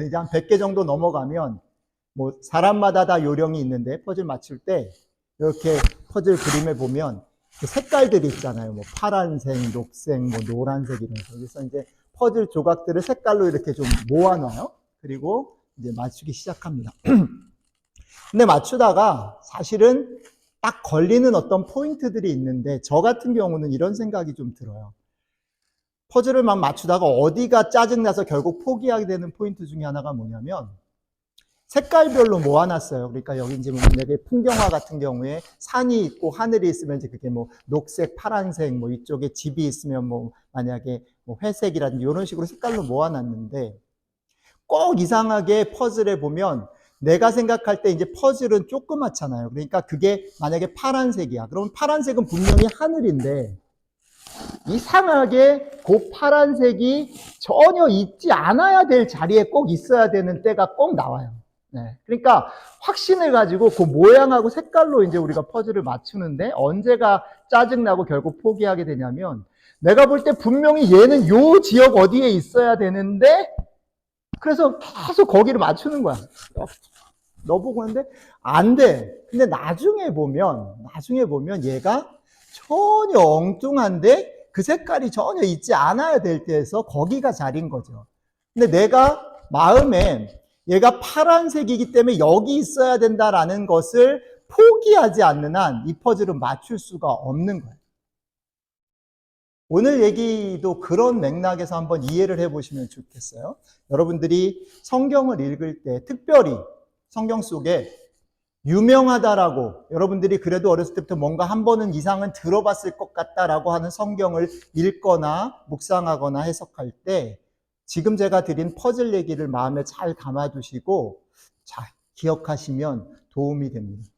이제 한 100개 정도 넘어가면 뭐 사람마다 다 요령이 있는데 퍼즐 맞출 때 이렇게 퍼즐 그림에 보면 그 색깔들이 있잖아요. 뭐 파란색, 녹색, 뭐 노란색 이런 거. 그래서 이제 퍼즐 조각들을 색깔로 이렇게 좀 모아놔요. 그리고 이제 맞추기 시작합니다. 근데 맞추다가 사실은 딱 걸리는 어떤 포인트들이 있는데 저 같은 경우는 이런 생각이 좀 들어요. 퍼즐을 막 맞추다가 어디가 짜증나서 결국 포기하게 되는 포인트 중에 하나가 뭐냐면 색깔별로 모아놨어요. 그러니까 여기 이제 만약에 풍경화 같은 경우에 산이 있고 하늘이 있으면 이제 그게 뭐 녹색, 파란색, 뭐 이쪽에 집이 있으면 뭐 만약에 뭐 회색이라든지 이런 식으로 색깔로 모아놨는데 꼭 이상하게 퍼즐에 보면 내가 생각할 때 이제 퍼즐은 조그맣잖아요. 그러니까 그게 만약에 파란색이야. 그러면 파란색은 분명히 하늘인데 이상하게 그 파란색이 전혀 있지 않아야 될 자리에 꼭 있어야 되는 때가 꼭 나와요. 네. 그러니까 확신을 가지고 그 모양하고 색깔로 이제 우리가 퍼즐을 맞추는데 언제가 짜증나고 결국 포기하게 되냐면 내가 볼 때 분명히 얘는 요 지역 어디에 있어야 되는데 그래서 계속 거기를 맞추는 거야. 넣어보고 하는데 안 돼. 근데 나중에 보면 얘가 전혀 엉뚱한데 그 색깔이 전혀 있지 않아야 될 때에서 거기가 자리인 거죠. 근데 내가 마음에 얘가 파란색이기 때문에 여기 있어야 된다라는 것을 포기하지 않는 한 이 퍼즐은 맞출 수가 없는 거예요. 오늘 얘기도 그런 맥락에서 한번 이해를 해보시면 좋겠어요. 여러분들이 성경을 읽을 때 특별히 성경 속에 유명하다라고 여러분들이 그래도 어렸을 때부터 뭔가 한 번은 이상은 들어봤을 것 같다라고 하는 성경을 읽거나 묵상하거나 해석할 때 지금 제가 드린 퍼즐 얘기를 마음에 잘 담아두시고 잘 기억하시면 도움이 됩니다.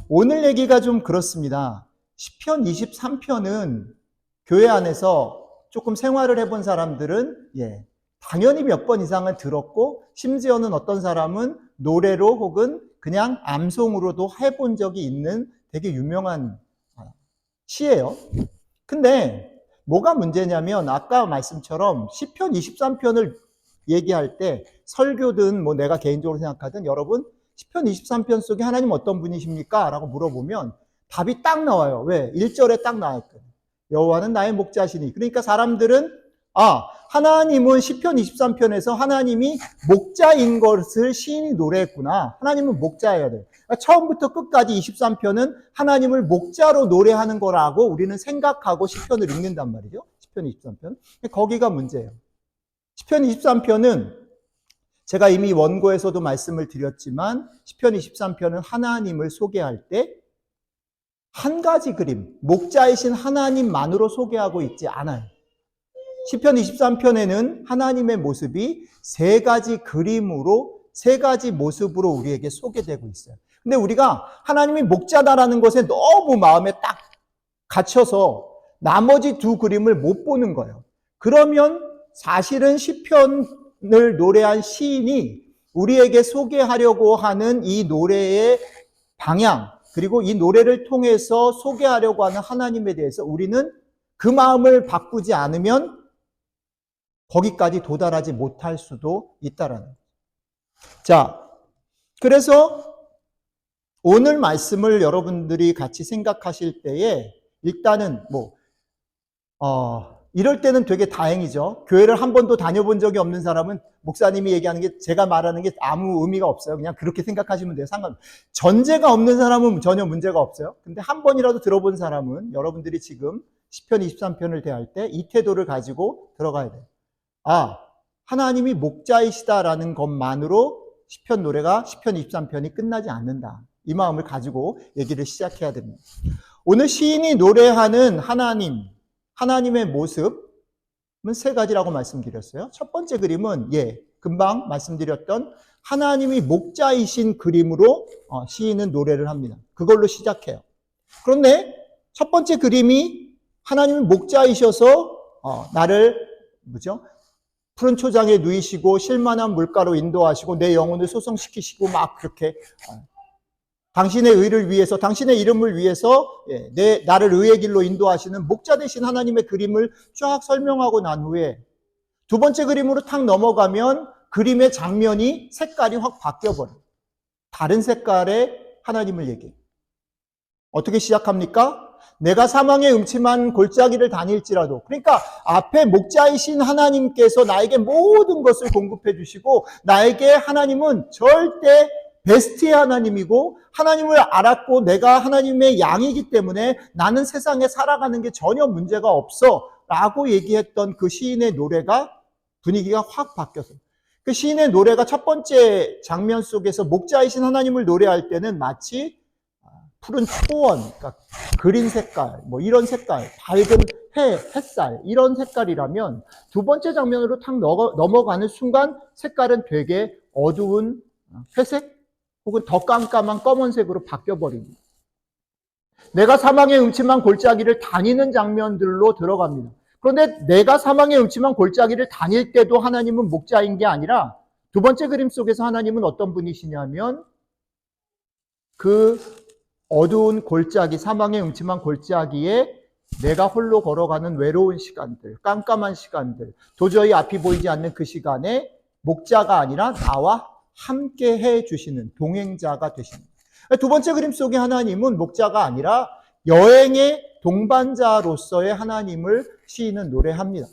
오늘 얘기가 좀 그렇습니다. 시편 23편은 교회 안에서 조금 생활을 해본 사람들은 당연히 몇 번 이상은 들었고 심지어는 어떤 사람은 노래로 혹은 그냥 암송으로도 해본 적이 있는 되게 유명한 시예요. 근데 뭐가 문제냐면 아까 말씀처럼 시편 23편을 얘기할 때 설교든 뭐 내가 개인적으로 생각하든 여러분 시편 23편 속에 하나님 어떤 분이십니까? 라고 물어보면 답이 딱 나와요. 왜? 1절에 딱 나왔거든요. 여호와는 나의 목자시니. 그러니까 사람들은 하나님은 시편 23편에서 하나님이 목자인 것을 시인이 노래했구나. 하나님은 목자여야 돼. 그러니까 처음부터 끝까지 23편은 하나님을 목자로 노래하는 거라고 우리는 생각하고 시편을 읽는단 말이죠. 시편 23편. 거기가 문제예요. 시편 23편은 제가 이미 원고에서도 말씀을 드렸지만 시편 23편은 하나님을 소개할 때 한 가지 그림, 목자이신 하나님만으로 소개하고 있지 않아요. 시편 23편에는 하나님의 모습이 세 가지 그림으로 세 가지 모습으로 우리에게 소개되고 있어요. 근데 우리가 하나님이 목자다라는 것에 너무 마음에 딱 갇혀서 나머지 두 그림을 못 보는 거예요. 그러면 사실은 시편을 노래한 시인이 우리에게 소개하려고 하는 이 노래의 방향, 그리고 이 노래를 통해서 소개하려고 하는 하나님에 대해서 우리는 그 마음을 바꾸지 않으면 거기까지 도달하지 못할 수도 있다라는 거죠. 자, 그래서 오늘 말씀을 여러분들이 같이 생각하실 때에 일단은 이럴 때는 되게 다행이죠. 교회를 한 번도 다녀본 적이 없는 사람은 목사님이 얘기하는 게 제가 말하는 게 아무 의미가 없어요. 그냥 그렇게 생각하시면 돼요. 전제가 없는 사람은 전혀 문제가 없어요. 근데 한 번이라도 들어본 사람은 여러분들이 지금 시편 23편을 대할 때 이 태도를 가지고 들어가야 돼요. 하나님이 목자이시다라는 것만으로 시편 노래가 시편 23편이 끝나지 않는다. 이 마음을 가지고 얘기를 시작해야 됩니다. 오늘 시인이 노래하는 하나님의 모습은 세 가지라고 말씀드렸어요. 첫 번째 그림은 금방 말씀드렸던 하나님이 목자이신 그림으로 시인은 노래를 합니다. 그걸로 시작해요. 그런데 첫 번째 그림이 하나님이 목자이셔서 나를 푸른 초장에 누이시고 실만한 물가로 인도하시고 내 영혼을 소성시키시고 막 그렇게 당신의 의를 위해서, 당신의 이름을 위해서 나를 의의 길로 인도하시는 목자 되신 하나님의 그림을 쫙 설명하고 난 후에 두 번째 그림으로 탁 넘어가면 그림의 장면이 색깔이 확 바뀌어버려요. 다른 색깔의 하나님을 얘기해요. 어떻게 시작합니까? 내가 사망의 음침한 골짜기를 다닐지라도, 그러니까 앞에 목자이신 하나님께서 나에게 모든 것을 공급해 주시고, 나에게 하나님은 절대 베스트의 하나님이고, 하나님을 알았고 내가 하나님의 양이기 때문에 나는 세상에 살아가는 게 전혀 문제가 없어 라고 얘기했던 그 시인의 노래가 분위기가 확 바뀌었어요. 그 시인의 노래가 첫 번째 장면 속에서 목자이신 하나님을 노래할 때는 마치 푸른 초원, 그러니까 그린 색깔, 뭐 이런 색깔, 밝은 햇살, 이런 색깔이라면 두 번째 장면으로 탁 넘어가는 순간 색깔은 되게 어두운 회색 혹은 더 깜깜한 검은색으로 바뀌어버립니다. 내가 사망의 음침한 골짜기를 다니는 장면들로 들어갑니다. 그런데 내가 사망의 음침한 골짜기를 다닐 때도 하나님은 목자인 게 아니라 두 번째 그림 속에서 하나님은 어떤 분이시냐면 그 어두운 골짜기, 사망의 음침한 골짜기에 내가 홀로 걸어가는 외로운 시간들, 깜깜한 시간들, 도저히 앞이 보이지 않는 그 시간에 목자가 아니라 나와 함께 해주시는 동행자가 되십니다. 두 번째 그림 속의 하나님은 목자가 아니라 여행의 동반자로서의 하나님을 시인은 노래합니다.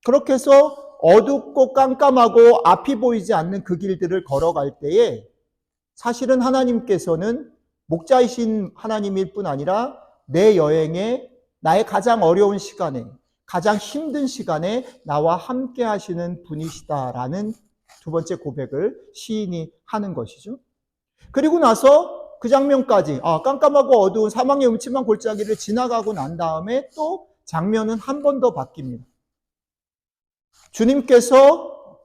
그렇게 해서 어둡고 깜깜하고 앞이 보이지 않는 그 길들을 걸어갈 때에 사실은 하나님께서는 목자이신 하나님일 뿐 아니라 내 여행에 나의 가장 어려운 시간에 가장 힘든 시간에 나와 함께 하시는 분이시다라는 두 번째 고백을 시인이 하는 것이죠. 그리고 나서 그 장면까지 깜깜하고 어두운 사망의 음침한 골짜기를 지나가고 난 다음에 또 장면은 한 번 더 바뀝니다. 주님께서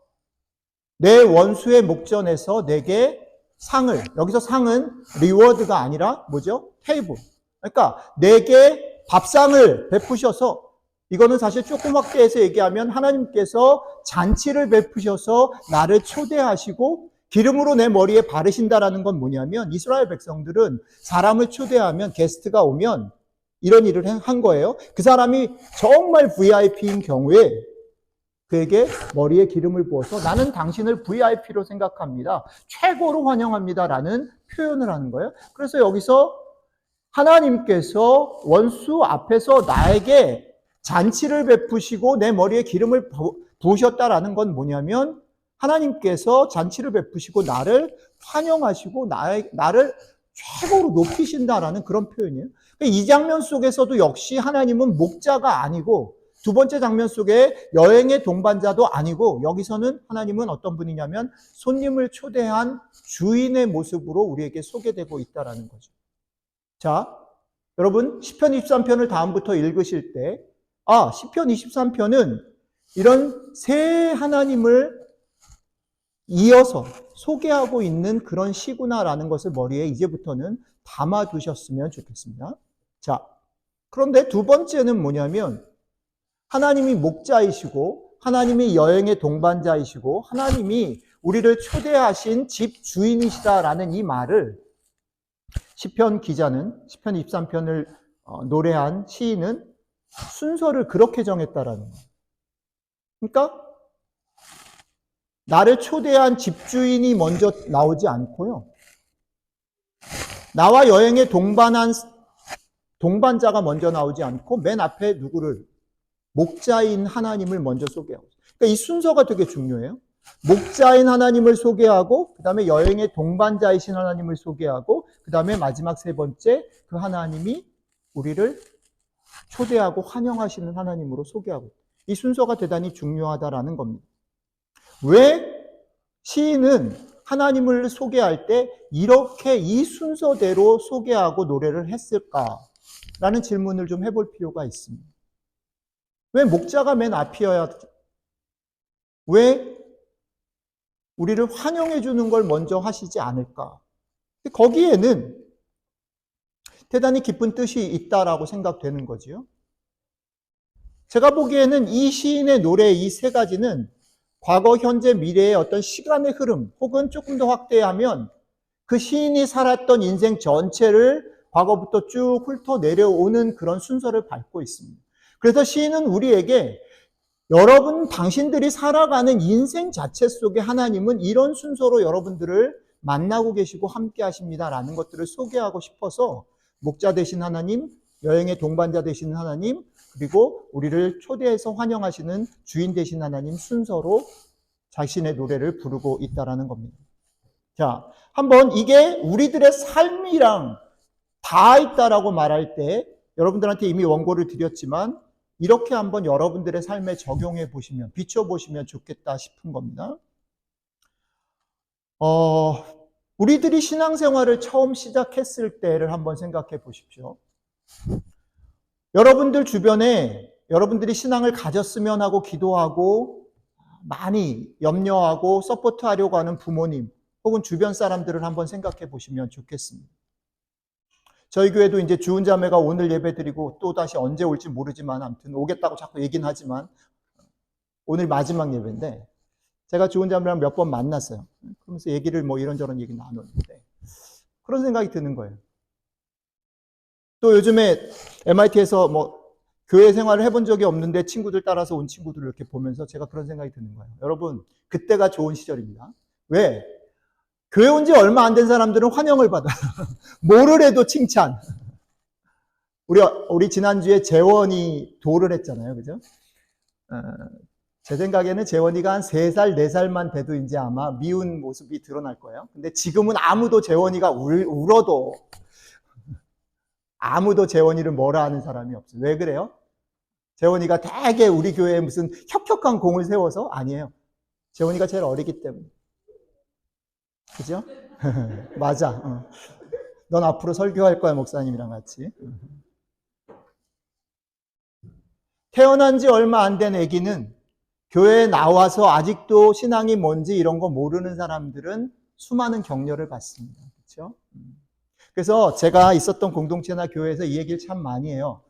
내 원수의 목전에서 내게 상을, 여기서 상은 리워드가 아니라 뭐죠? 테이블. 그러니까 내게 밥상을 베푸셔서, 이거는 사실 조금 확대해서 얘기하면 하나님께서 잔치를 베푸셔서 나를 초대하시고 기름으로 내 머리에 바르신다라는 건 뭐냐면, 이스라엘 백성들은 사람을 초대하면, 게스트가 오면 이런 일을 한 거예요. 그 사람이 정말 VIP인 경우에 그에게 머리에 기름을 부어서 나는 당신을 VIP로 생각합니다, 최고로 환영합니다라는 표현을 하는 거예요. 그래서 여기서 하나님께서 원수 앞에서 나에게 잔치를 베푸시고 내 머리에 기름을 부으셨다라는 건 뭐냐면, 하나님께서 잔치를 베푸시고 나를 환영하시고 나를 최고로 높이신다라는 그런 표현이에요. 이 장면 속에서도 역시 하나님은 목자가 아니고, 두 번째 장면 속에 여행의 동반자도 아니고, 여기서는 하나님은 어떤 분이냐면 손님을 초대한 주인의 모습으로 우리에게 소개되고 있다는 거죠. 자, 여러분 시편 23편을 다음부터 읽으실 때 시편 23편은 이런 새 하나님을 이어서 소개하고 있는 그런 시구나라는 것을 머리에 이제부터는 담아두셨으면 좋겠습니다. 자, 그런데 두 번째는 뭐냐면, 하나님이 목자이시고 하나님이 여행의 동반자이시고 하나님이 우리를 초대하신 집 주인이시다라는 이 말을 시편 기자는, 시편 23편을 노래한 시인은 순서를 그렇게 정했다라는 거예요. 그러니까 나를 초대한 집주인이 먼저 나오지 않고요, 나와 여행에 동반한 동반자가 먼저 나오지 않고 맨 앞에 누구를, 목자인 하나님을 먼저 소개하고 있어요. 그러니까 이 순서가 되게 중요해요. 목자인 하나님을 소개하고, 그 다음에 여행의 동반자이신 하나님을 소개하고, 그 다음에 마지막 세 번째 그 하나님이 우리를 초대하고 환영하시는 하나님으로 소개하고 있어요. 이 순서가 대단히 중요하다라는 겁니다. 왜 시인은 하나님을 소개할 때 이렇게 이 순서대로 소개하고 노래를 했을까라는 질문을 좀 해볼 필요가 있습니다. 왜 목자가 맨 앞이어야, 왜 우리를 환영해 주는 걸 먼저 하시지 않을까? 거기에는 대단히 깊은 뜻이 있다라고 생각되는 거지요. 제가 보기에는 이 시인의 노래 이 세 가지는 과거, 현재, 미래의 어떤 시간의 흐름, 혹은 조금 더 확대하면 그 시인이 살았던 인생 전체를 과거부터 쭉 훑어 내려오는 그런 순서를 밟고 있습니다. 그래서 시인은 우리에게 여러분, 당신들이 살아가는 인생 자체 속에 하나님은 이런 순서로 여러분들을 만나고 계시고 함께 하십니다라는 것들을 소개하고 싶어서 목자 되신 하나님, 여행의 동반자 되신 하나님, 그리고 우리를 초대해서 환영하시는 주인 되신 하나님 순서로 자신의 노래를 부르고 있다라는 겁니다. 자, 한번 이게 우리들의 삶이랑 다 있다라고 말할 때 여러분들한테 이미 원고를 드렸지만 이렇게 한번 여러분들의 삶에 적용해 보시면, 비춰 보시면 좋겠다 싶은 겁니다. 우리들이 신앙생활을 처음 시작했을 때를 한번 생각해 보십시오. 여러분들 주변에 여러분들이 신앙을 가졌으면 하고 기도하고 많이 염려하고 서포트하려고 하는 부모님 혹은 주변 사람들을 한번 생각해 보시면 좋겠습니다. 저희 교회도 이제 주은 자매가 오늘 예배 드리고 또 다시 언제 올지 모르지만 아무튼 오겠다고 자꾸 얘기는 하지만 오늘 마지막 예배인데 제가 주은 자매랑 몇 번 만났어요. 그러면서 얘기를 뭐 이런저런 얘기 나눴는데 그런 생각이 드는 거예요. 또 요즘에 MIT에서 뭐 교회 생활을 해본 적이 없는데 친구들 따라서 온 친구들을 이렇게 보면서 제가 그런 생각이 드는 거예요. 여러분, 그때가 좋은 시절입니다. 왜? 교회 온 지 얼마 안 된 사람들은 환영을 받아요. 뭐를 해도 칭찬. 우리 지난주에 재원이 도를 했잖아요. 그죠? 제 생각에는 재원이가 한 3살, 4살만 돼도 이제 아마 미운 모습이 드러날 거예요. 근데 지금은 아무도 재원이가 울어도 아무도 재원이를 뭐라 하는 사람이 없어요. 왜 그래요? 재원이가 되게 우리 교회에 무슨 혁혁한 공을 세워서? 아니에요. 재원이가 제일 어리기 때문에. 그죠? 맞아. 넌 앞으로 설교할 거야, 목사님이랑 같이. 태어난 지 얼마 안 된 아기는 교회에 나와서 아직도 신앙이 뭔지 이런 거 모르는 사람들은 수많은 격려를 받습니다. 그렇죠? 그래서 제가 있었던 공동체나 교회에서 이 얘기를 참 많이 해요.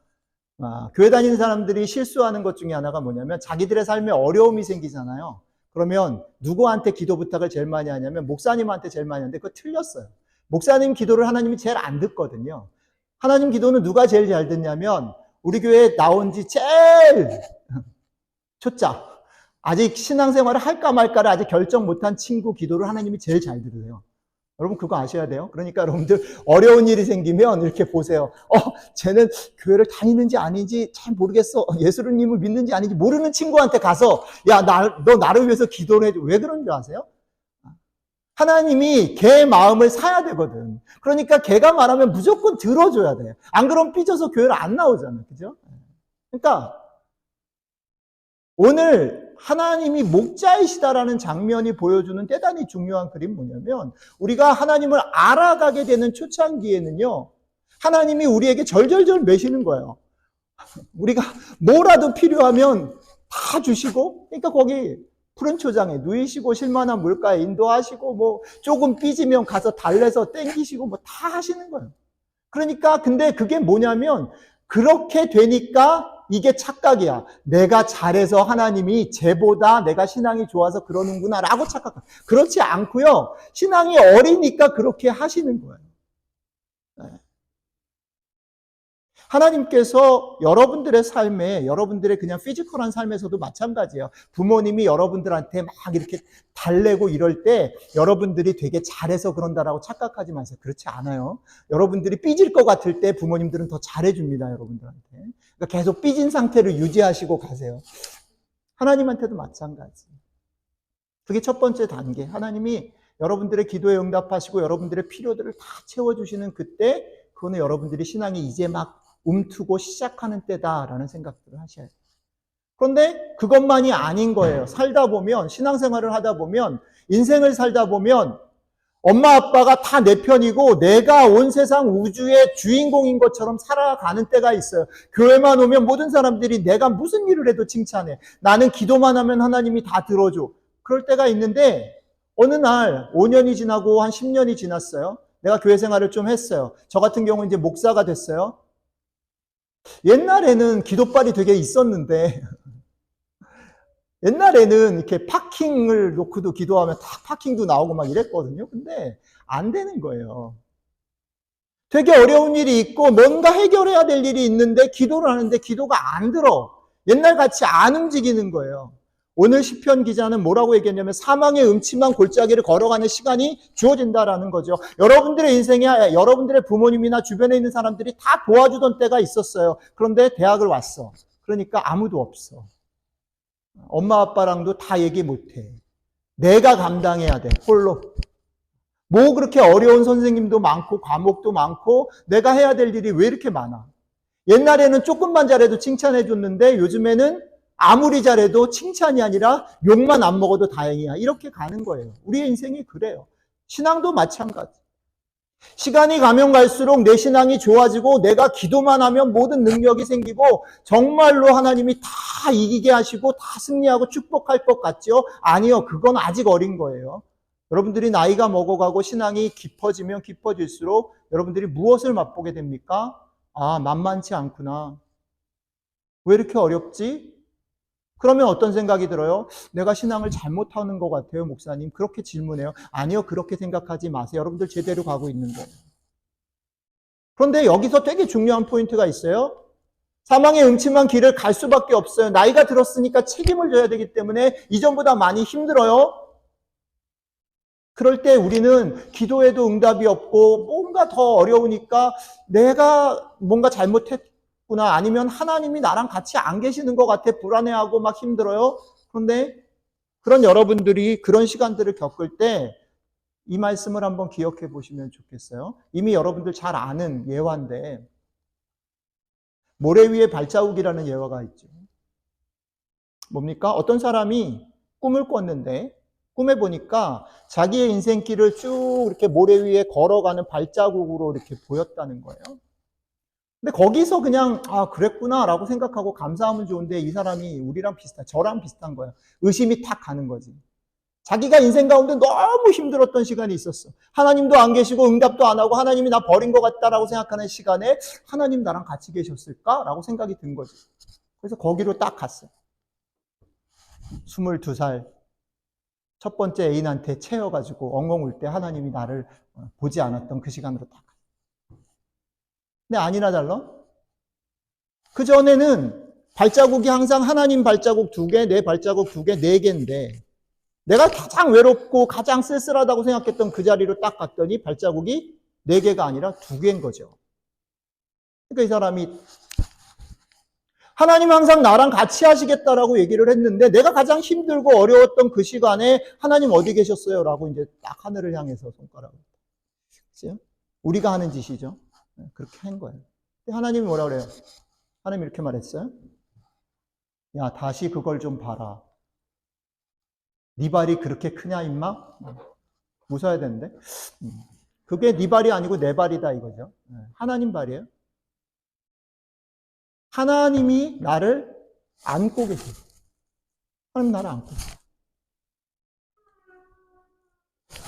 교회 다니는 사람들이 실수하는 것 중에 하나가 뭐냐면 자기들의 삶에 어려움이 생기잖아요. 그러면 누구한테 기도 부탁을 제일 많이 하냐면 목사님한테 제일 많이 하는데 그거 틀렸어요. 목사님 기도를 하나님이 제일 안 듣거든요. 하나님 기도는 누가 제일 잘 듣냐면 우리 교회에 나온 지 제일 초짜, 아직 신앙생활을 할까 말까를 아직 결정 못한 친구 기도를 하나님이 제일 잘 들으세요. 여러분 그거 아셔야 돼요. 그러니까 여러분들 어려운 일이 생기면 이렇게 보세요. 쟤는 교회를 다니는지 아닌지 잘 모르겠어. 예수님을 믿는지 아닌지 모르는 친구한테 가서 야, 너 나를 위해서 기도를 해줘. 왜 그런 줄 아세요? 하나님이 걔 마음을 사야 되거든. 그러니까 걔가 말하면 무조건 들어줘야 돼. 안 그러면 삐져서 교회를 안 나오잖아. 그죠? 그러니까 오늘 하나님이 목자이시다라는 장면이 보여주는 대단히 중요한 그림 뭐냐면 우리가 하나님을 알아가게 되는 초창기에는요. 하나님이 우리에게 절절절 매시는 거예요. 우리가 뭐라도 필요하면 다 주시고 그러니까 거기 푸른 초장에 누이시고 실만한 물가에 인도하시고 뭐 조금 삐지면 가서 달래서 땡기시고 뭐 다 하시는 거예요. 그러니까 근데 그게 뭐냐면 그렇게 되니까 이게 착각이야. 내가 잘해서 하나님이 쟤보다 내가 신앙이 좋아서 그러는구나 라고 착각해. 그렇지 않고요. 신앙이 어리니까 그렇게 하시는 거예요. 하나님께서 여러분들의 삶에, 여러분들의 그냥 피지컬한 삶에서도 마찬가지예요. 부모님이 여러분들한테 막 이렇게 달래고 이럴 때 여러분들이 되게 잘해서 그런다라고 착각하지 마세요. 그렇지 않아요. 여러분들이 삐질 것 같을 때 부모님들은 더 잘해줍니다, 여러분들한테. 그러니까 계속 삐진 상태를 유지하시고 가세요. 하나님한테도 마찬가지. 그게 첫 번째 단계. 하나님이 여러분들의 기도에 응답하시고 여러분들의 필요들을 다 채워주시는 그때, 그거는 여러분들이 신앙이 이제 막 움트고 시작하는 때다라는 생각들을 하셔야 돼요. 그런데 그것만이 아닌 거예요. 살다 보면, 신앙생활을 하다 보면, 인생을 살다 보면 엄마 아빠가 다 내 편이고 내가 온 세상 우주의 주인공인 것처럼 살아가는 때가 있어요. 교회만 오면 모든 사람들이 내가 무슨 일을 해도 칭찬해. 나는 기도만 하면 하나님이 다 들어줘. 그럴 때가 있는데 어느 날 5년이 지나고 한 10년이 지났어요. 내가 교회 생활을 좀 했어요. 저 같은 경우는 이제 목사가 됐어요. 옛날에는 기도빨이 되게 있었는데 옛날에는 이렇게 파킹을 놓고도 기도하면 다 파킹도 나오고 막 이랬거든요. 근데 안 되는 거예요. 되게 어려운 일이 있고 뭔가 해결해야 될 일이 있는데 기도를 하는데 기도가 안 들어. 옛날 같이 안 움직이는 거예요. 오늘 시편 기자는 뭐라고 얘기했냐면 사망의 음침한 골짜기를 걸어가는 시간이 주어진다라는 거죠. 여러분들의 인생에 여러분들의 부모님이나 주변에 있는 사람들이 다 도와주던 때가 있었어요. 그런데 대학을 왔어. 그러니까 아무도 없어. 엄마 아빠랑도 다 얘기 못해. 내가 감당해야 돼. 홀로. 뭐 그렇게 어려운 선생님도 많고 과목도 많고 내가 해야 될 일이 왜 이렇게 많아? 옛날에는 조금만 잘해도 칭찬해 줬는데 요즘에는 아무리 잘해도 칭찬이 아니라 욕만 안 먹어도 다행이야. 이렇게 가는 거예요. 우리의 인생이 그래요. 신앙도 마찬가지. 시간이 가면 갈수록 내 신앙이 좋아지고 내가 기도만 하면 모든 능력이 생기고 정말로 하나님이 다 이기게 하시고 다 승리하고 축복할 것 같죠? 아니요. 그건 아직 어린 거예요. 여러분들이 나이가 먹어가고 신앙이 깊어지면 깊어질수록 여러분들이 무엇을 맛보게 됩니까? 아, 만만치 않구나. 왜 이렇게 어렵지? 그러면 어떤 생각이 들어요? 내가 신앙을 잘못하는 것 같아요, 목사님. 그렇게 질문해요. 아니요, 그렇게 생각하지 마세요. 여러분들 제대로 가고 있는 거예요. 그런데 여기서 되게 중요한 포인트가 있어요. 사망의 음침한 길을 갈 수밖에 없어요. 나이가 들었으니까 책임을 져야 되기 때문에 이전보다 많이 힘들어요. 그럴 때 우리는 기도에도 응답이 없고 뭔가 더 어려우니까 내가 뭔가 잘못했구나 아니면 하나님이 나랑 같이 안 계시는 것 같아 불안해하고 막 힘들어요. 그런데 그런 여러분들이 그런 시간들을 겪을 때 이 말씀을 한번 기억해 보시면 좋겠어요. 이미 여러분들 잘 아는 예화인데 모래 위에 발자국이라는 예화가 있죠. 뭡니까? 어떤 사람이 꿈을 꿨는데 꿈에 보니까 자기의 인생길을 쭉 이렇게 모래 위에 걸어가는 발자국으로 이렇게 보였다는 거예요. 근데 거기서 그냥 아 그랬구나 라고 생각하고 감사하면 좋은데 이 사람이 우리랑 비슷한 저랑 비슷한 거예요. 의심이 탁 가는 거지. 자기가 인생 가운데 너무 힘들었던 시간이 있었어. 하나님도 안 계시고 응답도 안 하고 하나님이 나 버린 것 같다라고 생각하는 시간에 하나님 나랑 같이 계셨을까라고 생각이 든 거지. 그래서 거기로 딱 갔어요. 22살 첫 번째 애인한테 채여가지고 엉엉 울 때 하나님이 나를 보지 않았던 그 시간으로 딱 갔어요. 근데 아니나 달라? 그 전에는 발자국이 항상 하나님 발자국 2개, 내 발자국 2개, 4개인데 내가 가장 외롭고 가장 쓸쓸하다고 생각했던 그 자리로 딱 갔더니 발자국이 4개가 아니라 2개인 거죠. 그러니까 이 사람이 하나님 항상 나랑 같이 하시겠다라고 얘기를 했는데 내가 가장 힘들고 어려웠던 그 시간에 하나님 어디 계셨어요? 라고 이제 딱 하늘을 향해서 손가락을. 그렇죠? 우리가 하는 짓이죠. 그렇게 한 거예요. 하나님이 뭐라 그래요? 하나님이 이렇게 말했어요. 야, 다시 그걸 좀 봐라. 네 발이 그렇게 크냐, 임마? 웃어야 되는데. 그게 네 발이 아니고 내 발이다 이거죠. 하나님 발이에요. 하나님이 나를 안고 계세요. 하나님 나를 안고 계세요.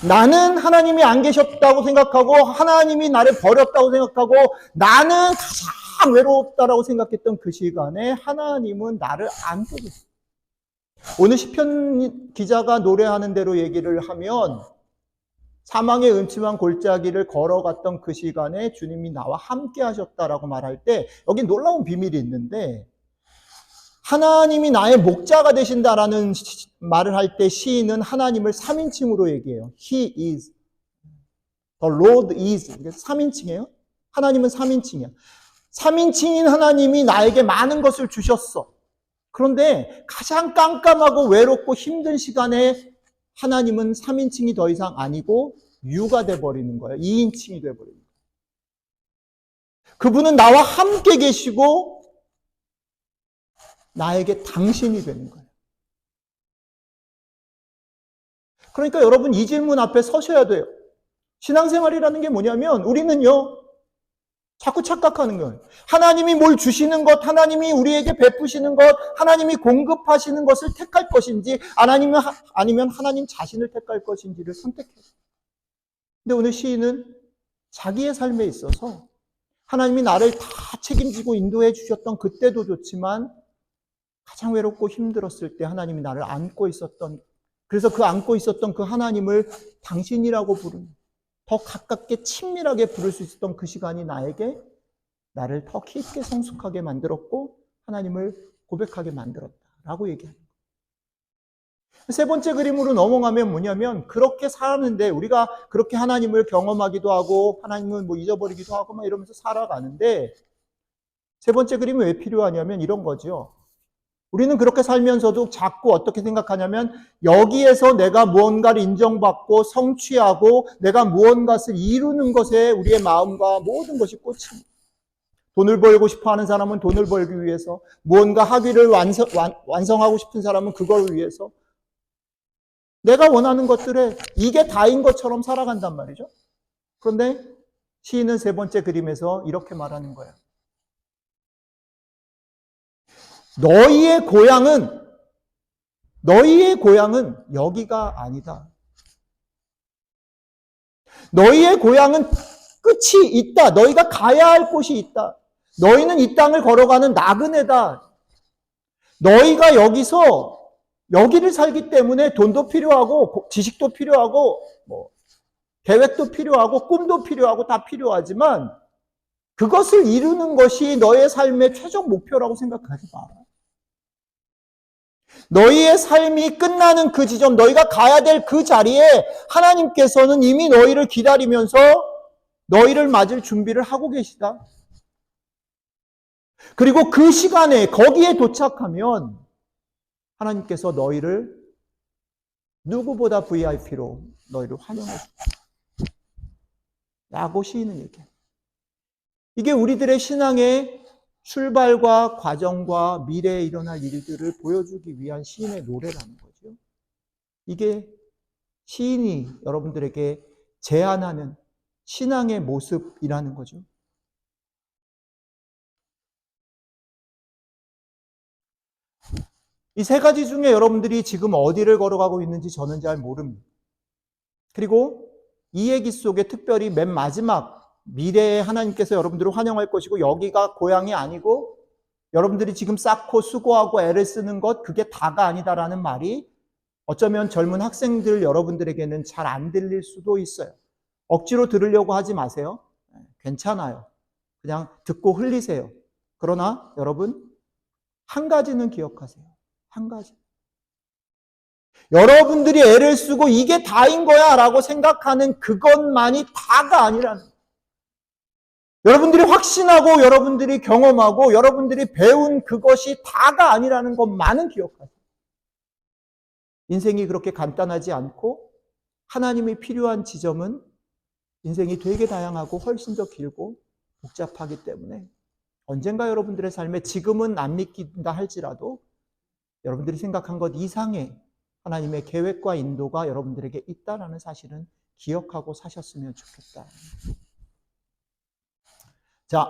나는 하나님이 안 계셨다고 생각하고 하나님이 나를 버렸다고 생각하고 나는 가장 외롭다라고 생각했던 그 시간에 하나님은 나를 안고 계세요. 오늘 시편 기자가 노래하는 대로 얘기를 하면 사망의 음침한 골짜기를 걸어갔던 그 시간에 주님이 나와 함께 하셨다라고 말할 때 여기 놀라운 비밀이 있는데 하나님이 나의 목자가 되신다라는 말을 할 때 시인은 하나님을 3인칭으로 얘기해요. He is. The Lord is. 3인칭이에요. 하나님은 3인칭이야. 3인칭인 하나님이 나에게 많은 것을 주셨어. 그런데 가장 깜깜하고 외롭고 힘든 시간에 하나님은 3인칭이 더 이상 아니고 유가 돼버리는 거예요. 2인칭이 돼버리는 거예요. 그분은 나와 함께 계시고 나에게 당신이 되는 거예요. 그러니까 여러분 이 질문 앞에 서셔야 돼요. 신앙생활이라는 게 뭐냐면 우리는요. 자꾸 착각하는 거예요. 하나님이 뭘 주시는 것, 하나님이 우리에게 베푸시는 것, 하나님이 공급하시는 것을 택할 것인지 아니면 하나님 자신을 택할 것인지를 선택해요. 근데 오늘 시인은 자기의 삶에 있어서 하나님이 나를 다 책임지고 인도해 주셨던 그때도 좋지만 가장 외롭고 힘들었을 때 하나님이 나를 안고 있었던 그래서 그 안고 있었던 그 하나님을 당신이라고 부르는 더 가깝게 친밀하게 부를 수 있었던 그 시간이 나를 더 깊게 성숙하게 만들었고 하나님을 고백하게 만들었다라고 얘기하는 거예요. 세 번째 그림으로 넘어가면 뭐냐면 그렇게 사는데 우리가 그렇게 하나님을 경험하기도 하고 하나님을 뭐 잊어버리기도 하고 막 이러면서 살아가는데 세 번째 그림이 왜 필요하냐면 이런 거죠. 우리는 그렇게 살면서도 자꾸 어떻게 생각하냐면 여기에서 내가 무언가를 인정받고 성취하고 내가 무언가를 이루는 것에 우리의 마음과 모든 것이 꽂힙니다. 돈을 벌고 싶어 하는 사람은 돈을 벌기 위해서, 무언가 학위를 완성하고 싶은 사람은 그걸 위해서 내가 원하는 것들에 이게 다인 것처럼 살아간단 말이죠. 그런데 시인은 세 번째 그림에서 이렇게 말하는 거예요. 너희의 고향은 여기가 아니다. 너희의 고향은 끝이 있다. 너희가 가야 할 곳이 있다. 너희는 이 땅을 걸어가는 나그네다. 너희가 여기를 살기 때문에 돈도 필요하고 지식도 필요하고 뭐 계획도 필요하고 꿈도 필요하고 다 필요하지만 그것을 이루는 것이 너의 삶의 최종 목표라고 생각하지 마라. 너희의 삶이 끝나는 그 지점, 너희가 가야 될 그 자리에 하나님께서는 이미 너희를 기다리면서 너희를 맞을 준비를 하고 계시다. 그리고 그 시간에 거기에 도착하면 하나님께서 너희를 누구보다 VIP로 너희를 환영해 주다. 라고 시인은 얘기해요. 이게 우리들의 신앙의 출발과 과정과 미래에 일어날 일들을 보여주기 위한 시인의 노래라는 거죠. 이게 시인이 여러분들에게 제안하는 신앙의 모습이라는 거죠. 이 세 가지 중에 여러분들이 지금 어디를 걸어가고 있는지 저는 잘 모릅니다. 그리고 이 얘기 속에 특별히 맨 마지막 미래에 하나님께서 여러분들을 환영할 것이고 여기가 고향이 아니고 여러분들이 지금 쌓고 수고하고 애를 쓰는 것 그게 다가 아니다라는 말이 어쩌면 젊은 학생들 여러분들에게는 잘 안 들릴 수도 있어요. 억지로 들으려고 하지 마세요. 괜찮아요. 그냥 듣고 흘리세요. 그러나 여러분 한 가지는 기억하세요. 한 가지. 여러분들이 애를 쓰고 이게 다인 거야 라고 생각하는 그것만이 다가 아니라는 거예요. 여러분들이 확신하고 여러분들이 경험하고 여러분들이 배운 그것이 다가 아니라는 것만은 기억하세요. 인생이 그렇게 간단하지 않고 하나님이 필요한 지점은 인생이 되게 다양하고 훨씬 더 길고 복잡하기 때문에 언젠가 여러분들의 삶에 지금은 안 믿긴다 할지라도 여러분들이 생각한 것 이상의 하나님의 계획과 인도가 여러분들에게 있다라는 사실은 기억하고 사셨으면 좋겠다. 자,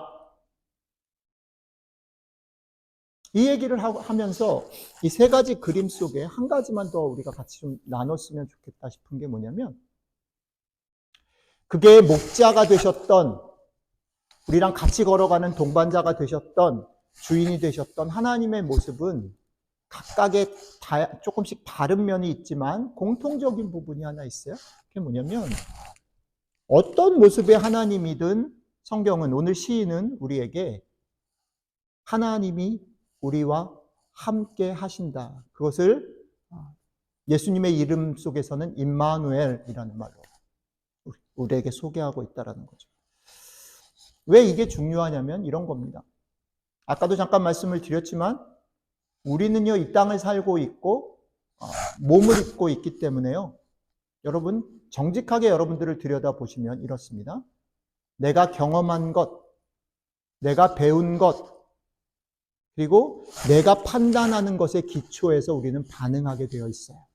이 얘기를 하면서 이 세 가지 그림 속에 한 가지만 더 우리가 같이 좀 나눴으면 좋겠다 싶은 게 뭐냐면 그게 목자가 되셨던 우리랑 같이 걸어가는 동반자가 되셨던 주인이 되셨던 하나님의 모습은 각각의 조금씩 다른 면이 있지만 공통적인 부분이 하나 있어요. 그게 뭐냐면 어떤 모습의 하나님이든 성경은 오늘 시인은 우리에게 하나님이 우리와 함께 하신다. 그것을 예수님의 이름 속에서는 임마누엘이라는 말로 우리에게 소개하고 있다는 거죠. 왜 이게 중요하냐면 이런 겁니다. 아까도 잠깐 말씀을 드렸지만 우리는요 이 땅을 살고 있고 몸을 입고 있기 때문에요. 여러분 정직하게 여러분들을 들여다보시면 이렇습니다. 내가 경험한 것, 내가 배운 것, 그리고 내가 판단하는 것에 기초해서 우리는 반응하게 되어 있어요.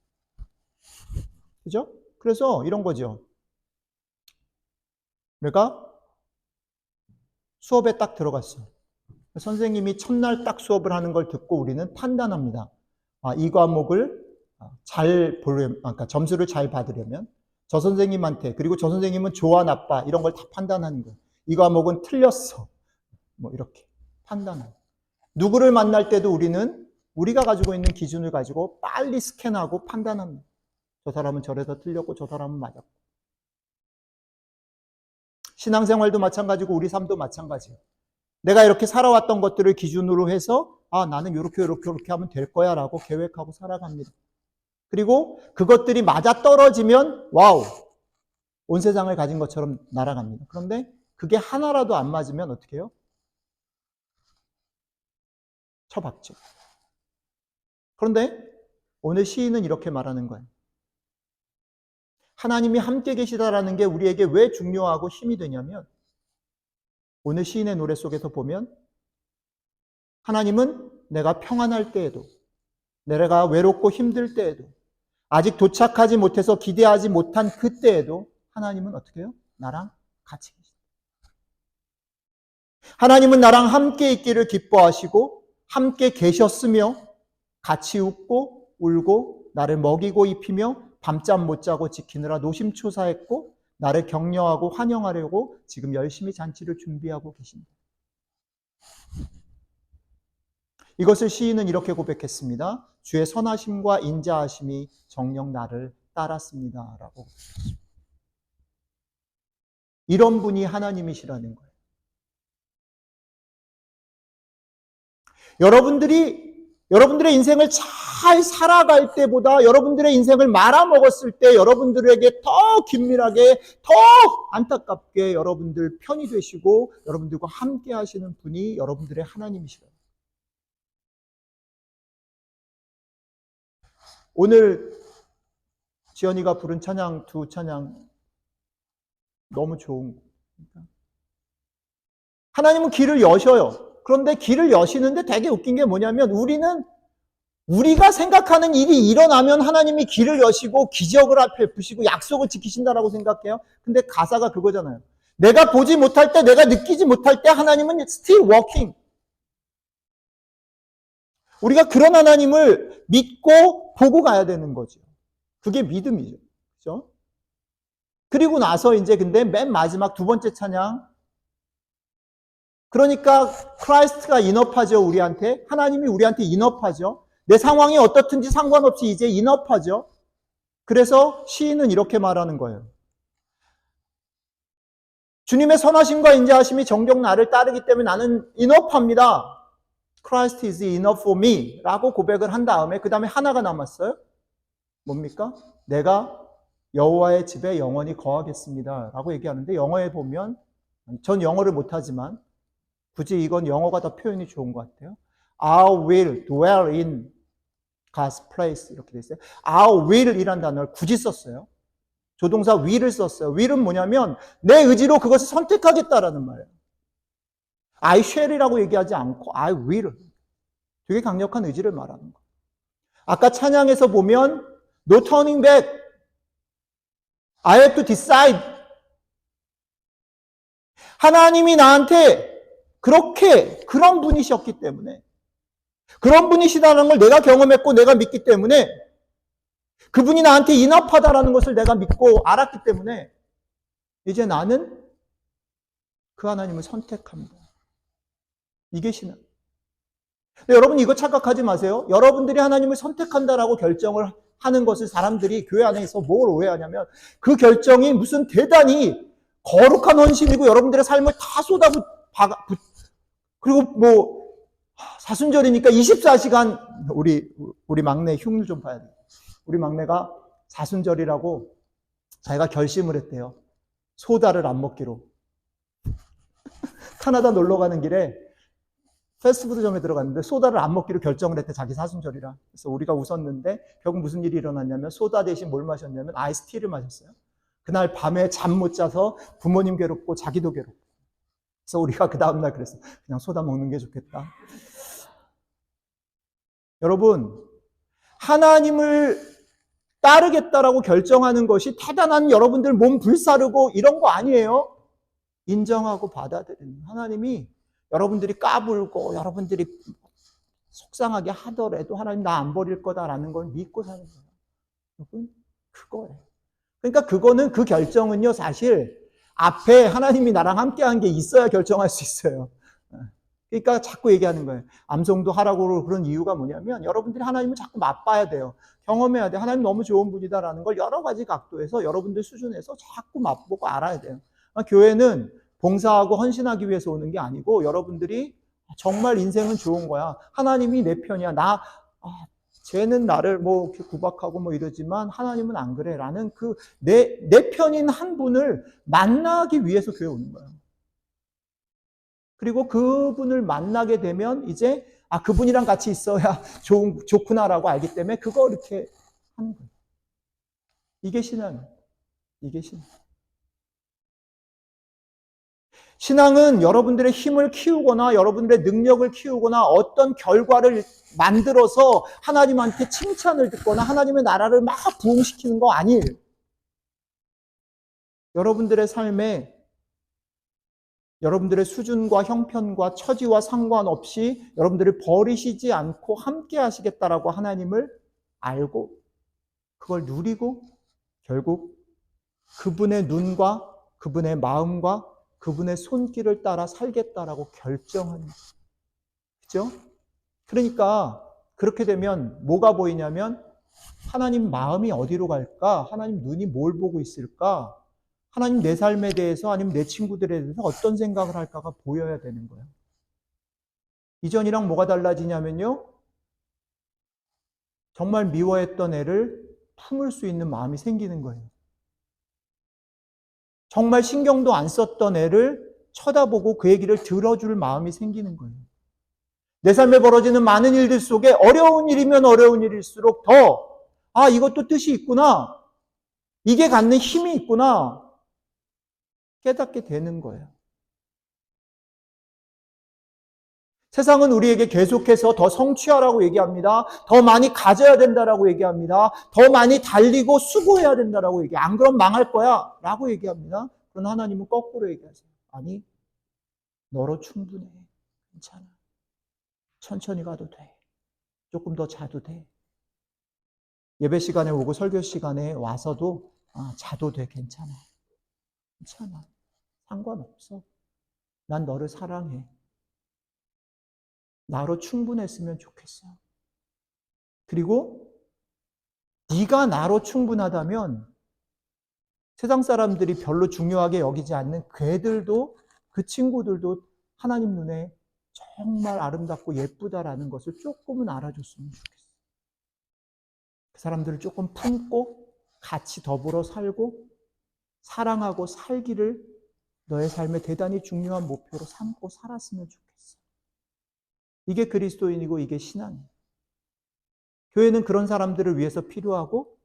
그죠? 그래서 이런 거죠. 내가 수업에 딱 들어갔어요. 선생님이 첫날 딱 수업을 하는 걸 듣고 우리는 판단합니다. 이 과목을 잘 보려면, 그러니까 점수를 잘 받으려면 저 선생님한테, 그리고 저 선생님은 좋아, 나빠, 이런 걸 다 판단하는 거예요. 이 과목은 틀렸어. 뭐 이렇게 판단하고. 누구를 만날 때도 우리는 우리가 가지고 있는 기준을 가지고 빨리 스캔하고 판단합니다. 저 사람은 저래서 틀렸고 저 사람은 맞았고. 신앙생활도 마찬가지고 우리 삶도 마찬가지예요. 내가 이렇게 살아왔던 것들을 기준으로 해서 아, 나는 이렇게 하면 될 거야 라고 계획하고 살아갑니다. 그리고 그것들이 맞아 떨어지면 와우, 온 세상을 가진 것처럼 날아갑니다. 그런데 그게 하나라도 안 맞으면 어떻게 해요? 처박죠. 그런데 오늘 시인은 이렇게 말하는 거예요. 하나님이 함께 계시다라는 게 우리에게 왜 중요하고 힘이 되냐면 오늘 시인의 노래 속에서 보면 하나님은 내가 평안할 때에도, 내가 외롭고 힘들 때에도, 아직 도착하지 못해서 기대하지 못한 그때에도 하나님은 어떻게 해요? 나랑 같이 계십니다. 하나님은 나랑 함께 있기를 기뻐하시고 함께 계셨으며 같이 웃고 울고 나를 먹이고 입히며 밤잠 못 자고 지키느라 노심초사했고 나를 격려하고 환영하려고 지금 열심히 잔치를 준비하고 계십니다. 이것을 시인은 이렇게 고백했습니다. 주의 선하심과 인자하심이 정녕 나를 따랐습니다. 라고. 이런 분이 하나님이시라는 거예요. 여러분들의 인생을 잘 살아갈 때보다 여러분들의 인생을 말아먹었을 때 여러분들에게 더 긴밀하게, 더 안타깝게 여러분들 편이 되시고 여러분들과 함께 하시는 분이 여러분들의 하나님이시라는 거예요. 오늘 지연이가 부른 찬양, 두 찬양 너무 좋은 거예요. 하나님은 길을 여셔요. 그런데 길을 여시는데 되게 웃긴 게 뭐냐면 우리가 생각하는 일이 일어나면 하나님이 길을 여시고 기적을 베푸시고 약속을 지키신다라고 생각해요. 근데 가사가 그거잖아요. 내가 보지 못할 때, 내가 느끼지 못할 때 하나님은 still working. 우리가 그런 하나님을 믿고 보고 가야 되는 거죠. 그게 믿음이죠. 그렇죠? 그리고 나서 이제 근데 맨 마지막 두 번째 찬양. 그러니까 크라이스트가 인업하죠, 우리한테. 하나님이 우리한테 인업하죠. 내 상황이 어떻든지 상관없이 이제 인업하죠. 그래서 시인은 이렇게 말하는 거예요. 주님의 선하심과 인자하심이 정녕 나를 따르기 때문에 나는 인업합니다. Christ is enough for me 라고 고백을 한 다음에 그 다음에 하나가 남았어요. 뭡니까? 내가 여호와의 집에 영원히 거하겠습니다 라고 얘기하는데 영어에 보면 전 영어를 못하지만 굳이 이건 영어가 더 표현이 좋은 것 같아요. I will dwell in God's place 이렇게 돼 있어요. I will 이란 단어를 굳이 썼어요. 조동사 will을 썼어요. will은 뭐냐면 내 의지로 그것을 선택하겠다라는 말이에요. I shall이라고 얘기하지 않고 I will. 되게 강력한 의지를 말하는 거예요. 아까 찬양에서 보면 No turning back. I have to decide. 하나님이 나한테 그런 분이셨기 때문에 그런 분이시다는 걸 내가 경험했고 내가 믿기 때문에 그분이 나한테 인합하다라는 것을 내가 믿고 알았기 때문에 이제 나는 그 하나님을 선택합니다. 이게 신앙. 여러분 이거 착각하지 마세요. 여러분들이 하나님을 선택한다라고 결정을 하는 것을 사람들이 교회 안에서 뭘 오해하냐면 그 결정이 무슨 대단히 거룩한 헌신이고 여러분들의 삶을 다 그리고 뭐 사순절이니까 24시간 우리 막내 흉을 좀 봐야 돼요. 우리 막내가 사순절이라고 자기가 결심을 했대요. 소다를 안 먹기로. 카나다 놀러 가는 길에 패스트푸드점에 들어갔는데 소다를 안 먹기로 결정을 했대. 자기 사순절이라. 그래서 우리가 웃었는데 결국 무슨 일이 일어났냐면 소다 대신 뭘 마셨냐면 아이스티를 마셨어요. 그날 밤에 잠 못 자서 부모님 괴롭고 자기도 괴롭고. 그래서 우리가 그 다음날 그랬어요. 그냥 소다 먹는 게 좋겠다. 여러분, 하나님을 따르겠다라고 결정하는 것이 대단한 여러분들 몸 불사르고 이런 거 아니에요. 인정하고 받아들이는 하나님이 여러분들이 까불고 여러분들이 속상하게 하더라도 하나님 나 안 버릴 거다라는 걸 믿고 사는 거예요. 여러분, 그거예요. 그러니까 그거는 그 결정은요 사실 앞에 하나님이 나랑 함께한 게 있어야 결정할 수 있어요. 그러니까 자꾸 얘기하는 거예요. 암송도 하라고 그런 이유가 뭐냐면 여러분들이 하나님을 자꾸 맛봐야 돼요. 경험해야 돼요. 하나님 너무 좋은 분이다라는 걸 여러 가지 각도에서 여러분들 수준에서 자꾸 맛보고 알아야 돼요. 교회는 봉사하고 헌신하기 위해서 오는 게 아니고 여러분들이 정말 인생은 좋은 거야. 하나님이 내 편이야. 쟤는 나를 뭐 이렇게 구박하고 뭐 이러지만 하나님은 안 그래. 라는 내 편인 한 분을 만나기 위해서 교회 오는 거예요. 그리고 그분을 만나게 되면 이제, 그분이랑 같이 있어야 좋구나라고 알기 때문에 그거 이렇게 하는 거예요. 이게 신앙이에요. 이게 신앙. 신앙은 여러분들의 힘을 키우거나 여러분들의 능력을 키우거나 어떤 결과를 만들어서 하나님한테 칭찬을 듣거나 하나님의 나라를 막 부흥시키는 거 아니에요. 여러분들의 삶에 여러분들의 수준과 형편과 처지와 상관없이 여러분들을 버리시지 않고 함께 하시겠다라고 하나님을 알고 그걸 누리고 결국 그분의 눈과 그분의 마음과 그분의 손길을 따라 살겠다라고 결정하는 거죠. 그죠? 그러니까 그렇게 되면 뭐가 보이냐면 하나님 마음이 어디로 갈까? 하나님 눈이 뭘 보고 있을까? 하나님 내 삶에 대해서 아니면 내 친구들에 대해서 어떤 생각을 할까가 보여야 되는 거예요. 이전이랑 뭐가 달라지냐면요. 정말 미워했던 애를 품을 수 있는 마음이 생기는 거예요. 정말 신경도 안 썼던 애를 쳐다보고 그 얘기를 들어줄 마음이 생기는 거예요. 내 삶에 벌어지는 많은 일들 속에 어려운 일이면 어려운 일일수록 이것도 뜻이 있구나. 이게 갖는 힘이 있구나. 깨닫게 되는 거예요. 세상은 우리에게 계속해서 더 성취하라고 얘기합니다. 더 많이 가져야 된다라고 얘기합니다. 더 많이 달리고 수고해야 된다라고 얘기해요. 안 그럼 망할 거야 라고 얘기합니다. 그러나 하나님은 거꾸로 얘기하세요. 아니, 너로 충분해. 괜찮아. 천천히 가도 돼. 조금 더 자도 돼. 예배 시간에 오고 설교 시간에 와서도 자도 돼. 괜찮아. 괜찮아. 상관없어. 난 너를 사랑해. 나로 충분했으면 좋겠어. 그리고 네가 나로 충분하다면 세상 사람들이 별로 중요하게 여기지 않는 걔들도 그 친구들도 하나님 눈에 정말 아름답고 예쁘다라는 것을 조금은 알아줬으면 좋겠어. 그 사람들을 조금 품고 같이 더불어 살고 사랑하고 살기를 너의 삶의 대단히 중요한 목표로 삼고 살았으면 좋겠어. 이게 그리스도인이고 이게 신앙이에요. 교회는 그런 사람들을 위해서 필요하고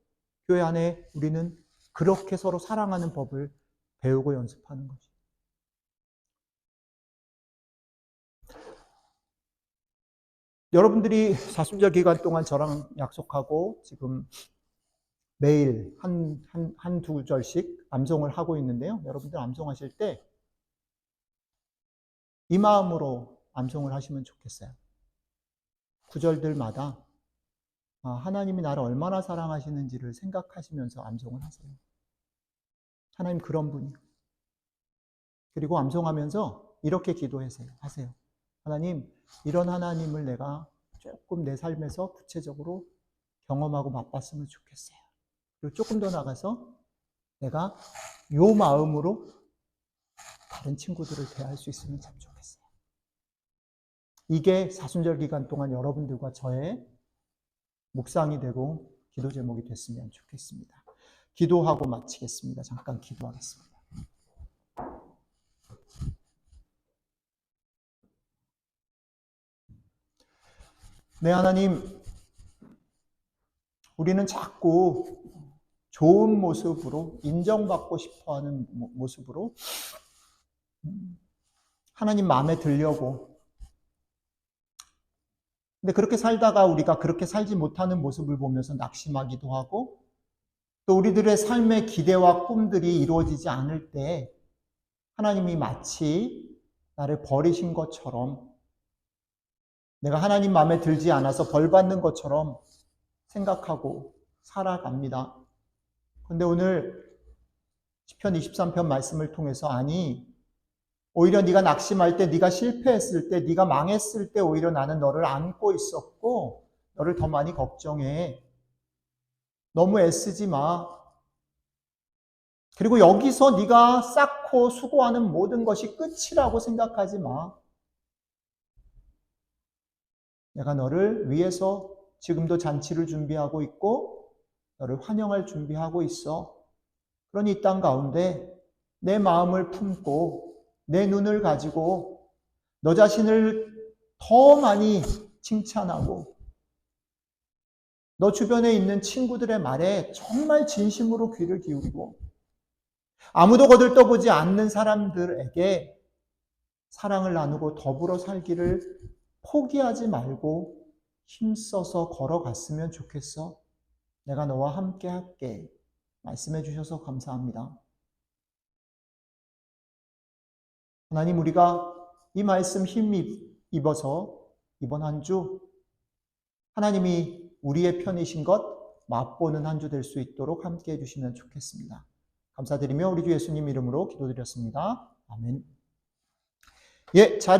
교회 안에 우리는 그렇게 서로 사랑하는 법을 배우고 연습하는 거죠. 여러분들이 사순절 기간 동안 저랑 약속하고 지금 매일 한두 절씩 암송을 하고 있는데요. 여러분들 암송하실 때 이 마음으로 암송을 하시면 좋겠어요. 구절들마다 하나님이 나를 얼마나 사랑하시는지를 생각하시면서 암송을 하세요. 하나님 그런 분이요. 그리고 암송하면서 이렇게 기도하세요. 하나님, 이런 하나님을 내가 조금 내 삶에서 구체적으로 경험하고 맛봤으면 좋겠어요. 그리고 조금 더 나가서 내가 요 마음으로 다른 친구들을 대할 수 있으면 참 좋겠어요. 이게 사순절 기간 동안 여러분들과 저의 묵상이 되고 기도 제목이 됐으면 좋겠습니다. 기도하고 마치겠습니다. 잠깐 기도하겠습니다. 네, 하나님, 우리는 자꾸 좋은 모습으로 인정받고 싶어하는 모습으로 하나님 마음에 들려고, 근데 그렇게 살다가 우리가 그렇게 살지 못하는 모습을 보면서 낙심하기도 하고 또 우리들의 삶의 기대와 꿈들이 이루어지지 않을 때 하나님이 마치 나를 버리신 것처럼 내가 하나님 마음에 들지 않아서 벌 받는 것처럼 생각하고 살아갑니다. 그런데 오늘 시편 23편 말씀을 통해서 오히려 네가 낙심할 때, 네가 실패했을 때, 네가 망했을 때 오히려 나는 너를 안고 있었고 너를 더 많이 걱정해. 너무 애쓰지 마. 그리고 여기서 네가 쌓고 수고하는 모든 것이 끝이라고 생각하지 마. 내가 너를 위해서 지금도 잔치를 준비하고 있고 너를 환영할 준비하고 있어. 그러니 이 땅 가운데 내 마음을 품고 내 눈을 가지고 너 자신을 더 많이 칭찬하고 너 주변에 있는 친구들의 말에 정말 진심으로 귀를 기울이고 아무도 거들떠보지 않는 사람들에게 사랑을 나누고 더불어 살기를 포기하지 말고 힘써서 걸어갔으면 좋겠어. 내가 너와 함께 할게. 말씀해 주셔서 감사합니다. 하나님, 우리가 이 말씀 힘입어서 이번 한 주 하나님이 우리의 편이신 것 맛보는 한 주 될 수 있도록 함께 해주시면 좋겠습니다. 감사드리며 우리 주 예수님 이름으로 기도드렸습니다. 아멘. 예, 자리에